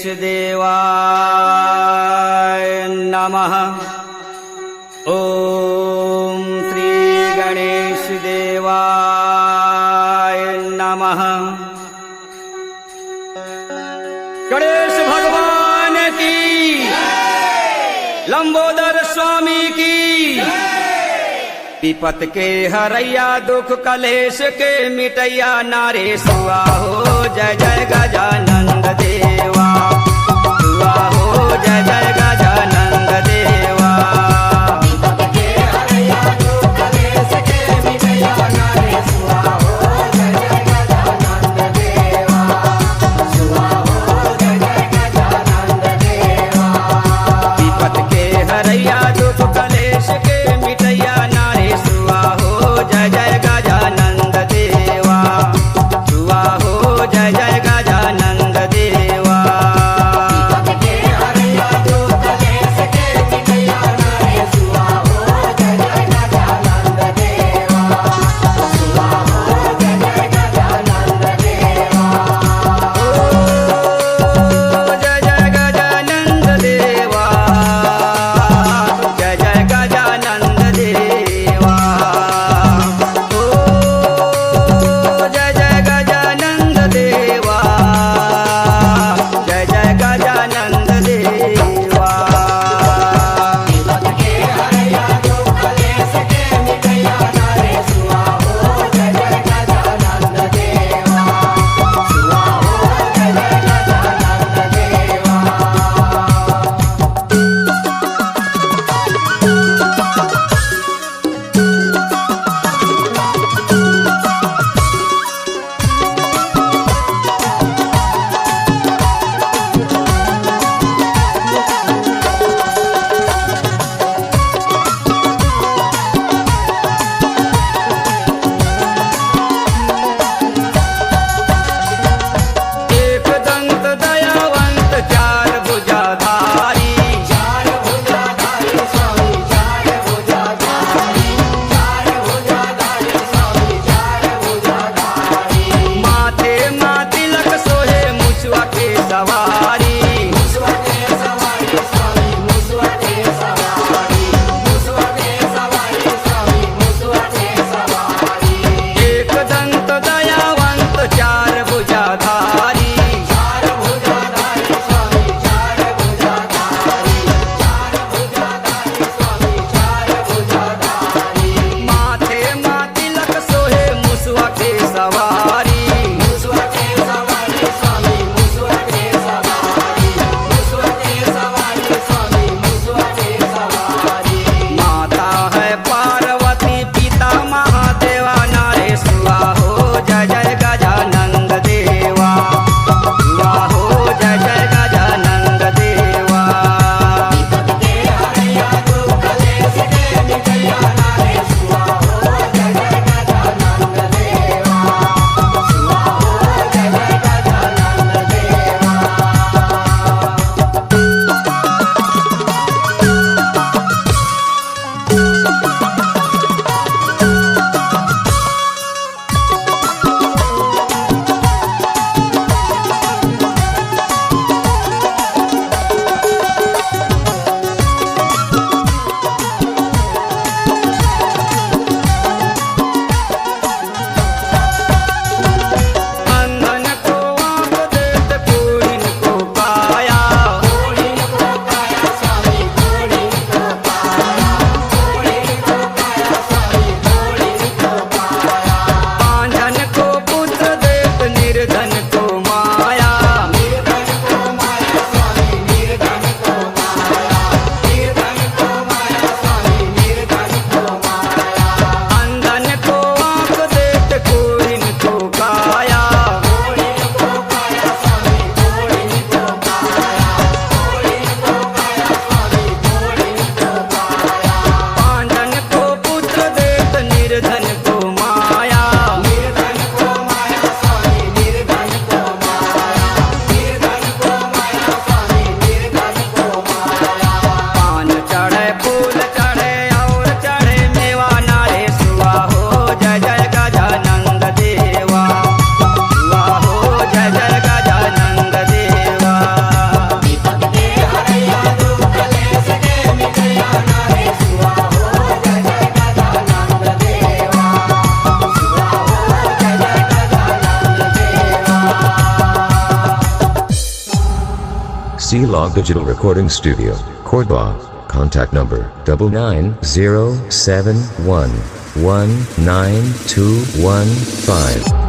देवाय नमः। ओम श्री गणेश देवाय नमः। गणेश भगवान की, लंबोदर स्वामी की, विपत के हरैया दुख कलेश के मिटैया नारे सुआ हो जय जय गजानंद देवा। सुआ हो जय जय गजानंद देवा। विपत के हरैया दुख कलेश के मिटैया नारे सुआ हो जय जय गजानंद देवा। सुआ हो जय जय गजानंद देवा। विपत के हरैया दुख कलेश के मिटैया नारे सुआ हो जय जय गजानंद देवा। सुआ हो जय जय गजानंद देवा। C-Log Digital Recording Studio, Cordoba. Contact number 99071192215.